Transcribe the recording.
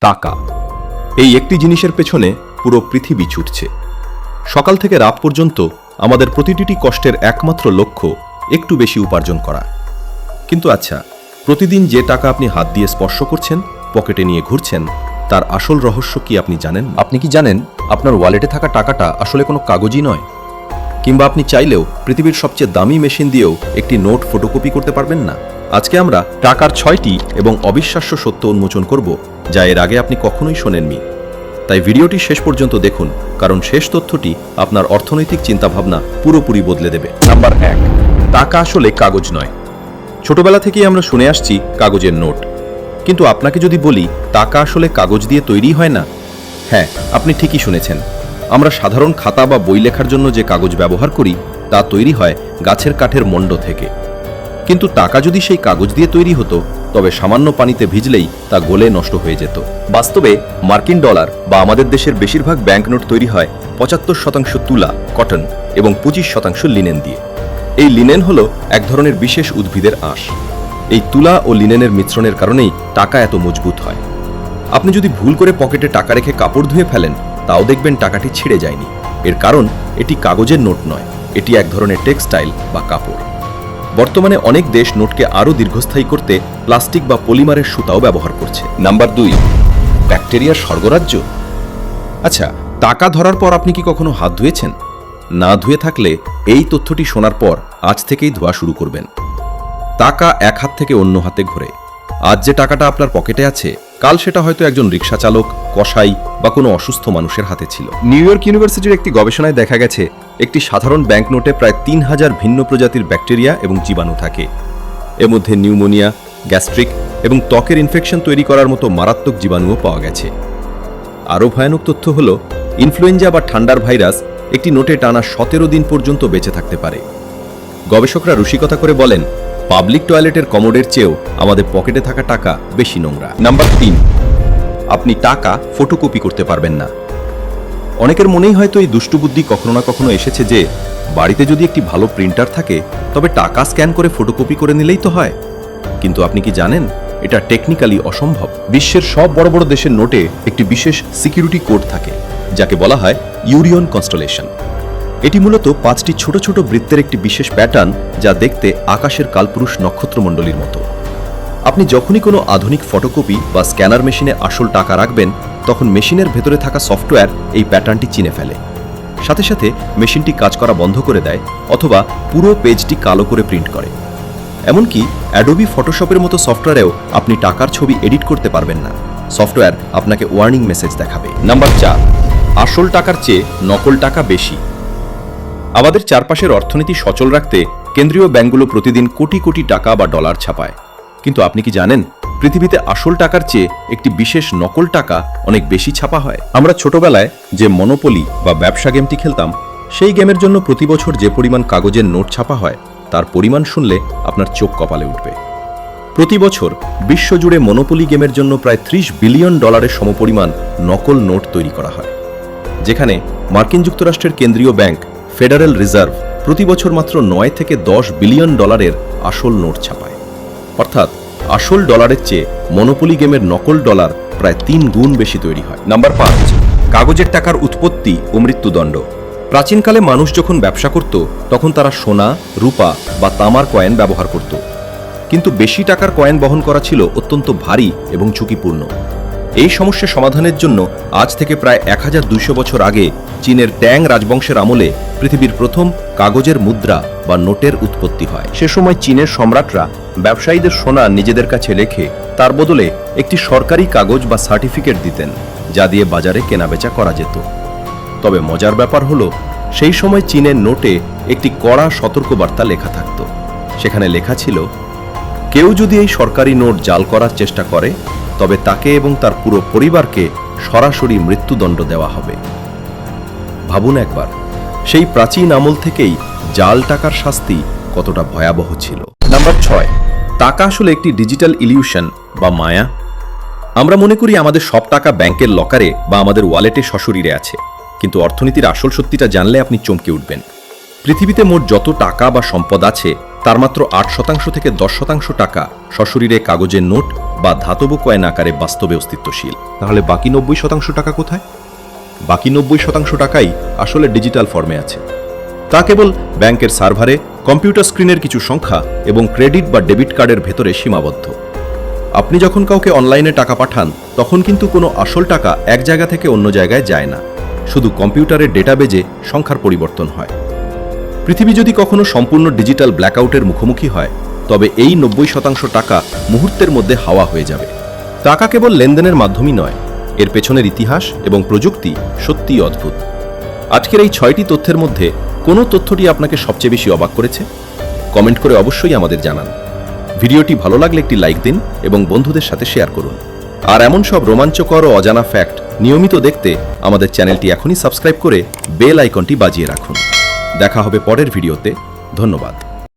টাকা, এই একটি জিনিসের পেছনে পুরো পৃথিবী ছুটছে। সকাল থেকে রাত পর্যন্ত আমাদের প্রতিটি কষ্টের একমাত্র লক্ষ্য একটু বেশি উপার্জন করা। কিন্তু আচ্ছা, প্রতিদিন যে টাকা আপনি হাত দিয়ে স্পর্শ করছেন, পকেটে নিয়ে ঘুরছেন, তার আসল রহস্য কি আপনি জানেন? আপনি কি জানেন আপনার ওয়ালেটে থাকা টাকাটা আসলে কোনো কাগজই নয়? কিংবা আপনি চাইলেও পৃথিবীর সবচেয়ে দামি মেশিন দিয়েও একটি নোট ফটোকপি করতে পারবেন না? আজকে আমরা টাকার 6টি এবং অবিশ্বাস্য সত্য উন্মোচন করব, যা এর আগে আপনি কখনোই শোনেননি। তাই ভিডিওটি শেষ পর্যন্ত দেখুন, কারণ শেষ তথ্যটি আপনার অর্থনৈতিক চিন্তাভাবনা পুরোপুরি বদলে দেবে। নাম্বার 1, টাকা আসলে কাগজ নয়। ছোটবেলা থেকেই আমরা শুনে আসছি কাগজের নোট, কিন্তু আপনাকে যদি বলি টাকা আসলে কাগজ দিয়ে তৈরি হয় না, হ্যাঁ, আপনি ঠিকই শুনেছেন। আমরা সাধারণ খাতা বা বই লেখার জন্য যে কাগজ ব্যবহার করি তা তৈরি হয় গাছের কাঠের মণ্ড থেকে। কিন্তু টাকা যদি সেই কাগজ দিয়ে তৈরি হতো, তবে সামান্য পানিতে ভিজলেই তা গলে নষ্ট হয়ে যেত। বাস্তবে মার্কিন ডলার বা আমাদের দেশের বেশিরভাগ ব্যাংকনোট তৈরি হয় 75% তুলা, কটন এবং 25% লিনেন দিয়ে। এই লিনেন হলো এক ধরনের বিশেষ উদ্ভিদের আঁশ। এই তুলা ও লিনেনের মিশ্রণের কারণেই টাকা এত মজবুত হয়। আপনি যদি ভুল করে পকেটে টাকা রেখে কাপড় ধুয়ে ফেলেন, তাও দেখবেন টাকাটি ছিঁড়ে যায়নি। এর কারণ এটি কাগজের নোট নয়, এটি এক ধরনের টেক্সটাইল বা কাপড়। বর্তমানে অনেক দেশ নোটকে আরও দীর্ঘস্থায়ী করতে প্লাস্টিক বা পলিমারের সুতাও ব্যবহার করছে। নাম্বার 2, ব্যাকটেরিয়ার স্বর্গরাজ্য। আচ্ছা, টাকা ধরার পর আপনি কি কখনো হাত ধুয়েছেন? না ধুয়ে থাকলে এই তথ্যটি শোনার পর আজ থেকেই ধোয়া শুরু করবেন। টাকা এক হাত থেকে অন্য হাতে ঘোরে। আজ যে টাকাটা আপনার পকেটে আছে, কাল সেটা হয়তো একজন রিক্সা চালক, কসাই বা কোনো অসুস্থ মানুষের হাতে ছিল। নিউ ইয়র্ক ইউনিভার্সিটির একটি গবেষণায় দেখা গেছে, একটি সাধারণ ব্যাংকনোটে প্রায় 3000 ভিন্ন প্রজাতির ব্যাকটেরিয়া এবং জীবাণু থাকে। এর মধ্যে নিউমোনিয়া, গ্যাস্ট্রিক এবং ত্বকের ইনফেকশন তৈরি করার মতো মারাত্মক জীবাণুও পাওয়া গেছে। আরও ভয়ানক তথ্য হল, ইনফ্লুয়েঞ্জা বা ঠান্ডার ভাইরাস একটি নোটে টানা 17 দিন পর্যন্ত বেঁচে থাকতে পারে। গবেষকরা রসিকতা করে বলেন, পাবলিক টয়লেটের কমোডের চেয়েও আমাদের পকেটে থাকা টাকা বেশি নোংরা। নাম্বার 3, আপনি টাকা ফটোকপি করতে পারবেন না। অনেকের মনেই হয়তো এই দুষ্টুবুদ্ধি কখনো না কখনো এসেছে যে, বাড়িতে যদি একটি ভালো প্রিন্টার থাকে, তবে টাকা স্ক্যান করে ফটোকপি করে নিলেই তো হয়। কিন্তু আপনি কি জানেন, এটা টেকনিক্যালি অসম্ভব। বিশ্বের সব বড় বড় দেশের নোটে একটি বিশেষ সিকিউরিটি কোড থাকে, যাকে বলা হয় ইউরিয়ন কনস্টেলেশন। এটি মূলত 5টি ছোট ছোট বৃত্তের একটি বিশেষ প্যাটার্ন, যা দেখতে আকাশের কালপুরুষ নক্ষত্রমণ্ডলীর মতো। আপনি যখনই কোনো আধুনিক ফটোকপি বা স্ক্যানার মেশিনে আসল টাকা রাখবেন, তখন মেশিনের ভেতরে থাকা সফটওয়্যার এই প্যাটার্নটি চিনে ফেলে। সাথে সাথে মেশিনটি কাজ করা বন্ধ করে দেয়, অথবা পুরো পেজটি কালো করে প্রিন্ট করে। এমনকি অ্যাডোবি ফটোশপের মতো সফটওয়্যারেও আপনি টাকার ছবি এডিট করতে পারবেন না। সফটওয়্যার আপনাকে ওয়ার্নিং মেসেজ দেখাবে। নাম্বার 4, আসল টাকার চেয়ে নকল টাকা বেশি। আমাদের চারপাশের অর্থনীতি সচল রাখতে কেন্দ্রীয় ব্যাংকগুলো প্রতিদিন কোটি কোটি টাকা বা ডলার ছাপায়। কিন্তু আপনি কি জানেন, পৃথিবীতে আসল টাকার চেয়ে একটি বিশেষ নকল টাকা অনেক বেশি ছাপা হয়? আমরা ছোটবেলায় যে মনোপলি বা ব্যবসা গেমটি খেলতাম, সেই গেমের জন্য প্রতি বছর যে পরিমাণ কাগজের নোট ছাপা হয়, তার পরিমাণ শুনলে আপনার চোখ কপালে উঠবে। প্রতি বছর বিশ্বজুড়ে মনোপলি গেমের জন্য প্রায় $30 বিলিয়ন সমপরিমাণ নকল নোট তৈরি করা হয়, যেখানে মার্কিন যুক্তরাষ্ট্রের কেন্দ্রীয় ব্যাংক ফেডারেল রিজার্ভ প্রতি বছর মাত্র $9 থেকে $10 বিলিয়ন আসল নোট ছাপায়। অর্থাৎ আসল ডলারের চেয়ে মনোপলি গেমের নকল ডলার প্রায় 3 গুণ বেশি তৈরি হয়। নাম্বার 5, কাগজের টাকার উৎপত্তি ও মৃত্যুদণ্ড। প্রাচীনকালে মানুষ যখন ব্যবসা করত, তখন তারা সোনা, রূপা বা তামার কয়েন ব্যবহার করত। কিন্তু বেশি টাকার কয়েন বহন করা ছিল অত্যন্ত ভারী এবং ঝুঁকিপূর্ণ। এই সমস্যা সমাধানের জন্য আজ থেকে প্রায় 1200 বছর আগে চীনের ট্যাং রাজবংশের আমলে পৃথিবীর প্রথম কাগজের মুদ্রা বা নোটের উৎপত্তি হয়। সে সময় চীনের সম্রাটরা ব্যবসায়ীদের সোনা নিজেদের কাছে রেখে তার বদলে একটি সরকারি কাগজ বা সার্টিফিকেট দিতেন, যা দিয়ে বাজারে কেনাবেচা করা যেত। তবে মজার ব্যাপার হলো, সেই সময় চীনের নোটে একটি কড়া সতর্কবার্তা লেখা থাকত। সেখানে লেখা ছিল, কেউ যদি এই সরকারি নোট জাল করার চেষ্টা করে, তবে তাকে এবং তার পুরো পরিবারকে সরাসরি মৃত্যুদণ্ড দেওয়া হবে। ভাবুন একবার, সেই প্রাচীন আমল থেকেই জাল টাকার শাস্তি কতটা ভয়াবহ ছিল। নাম্বার 6, টাকা আসলে একটি ডিজিটাল ইলিউশন বা মায়া। আমরা মনে করি আমাদের সব টাকা ব্যাংকের লকারে বা আমাদের ওয়ালেটে সশরীরে আছে, কিন্তু অর্থনীতির আসল সত্যিটা জানলে আপনি চমকে উঠবেন। পৃথিবীতে মোট যত টাকা বা সম্পদ আছে তার মাত্র 8% থেকে 10% টাকা সশরীরে কাগজের নোট বা ধাতব কয়েন আকারে বাস্তবে অস্তিত্বশীল। তাহলে বাকি 90% টাকা কোথায়? বাকি 90% টাকাই আসলে ডিজিটাল ফর্মে আছে। তা কেবল ব্যাংকের সার্ভারে, কম্পিউটার স্ক্রিনের কিছু সংখ্যা এবং ক্রেডিট বা ডেবিট কার্ডের ভেতরে সীমাবদ্ধ। আপনি যখন কাউকে অনলাইনে টাকা পাঠান তখন কিন্তু কোনো আসল টাকা এক জায়গা থেকে অন্য জায়গায় যায় না, শুধু কম্পিউটারের ডেটাবেজে সংখ্যার পরিবর্তন হয়। পৃথিবী যদি কখনো সম্পূর্ণ ডিজিটাল ব্ল্যাকআউটের মুখোমুখি হয় তবে এই 90% টাকা মুহূর্তের মধ্যে হাওয়া হয়ে যাবে। টাকা কেবল লেনদেনের মাধ্যমই নয়, এর পেছনের ইতিহাস এবং প্রযুক্তি সত্যিই অদ্ভুত। আজকের এই 6টি তথ্যের মধ্যে কোন তথ্যটি আপনাকে সবচেয়ে বেশি অবাক করেছে? কমেন্ট করে অবশ্যই আমাদের জানান। ভিডিওটি ভালো লাগলে একটি লাইক দিন এবং বন্ধুদের সাথে শেয়ার করুন। আর এমন সব রোমাঞ্চকর ও অজানা ফ্যাক্ট নিয়মিত দেখতে আমাদের চ্যানেলটি এখনই সাবস্ক্রাইব করে বেল আইকনটি বাজিয়ে রাখুন। দেখা হবে পরের ভিডিওতে। ধন্যবাদ।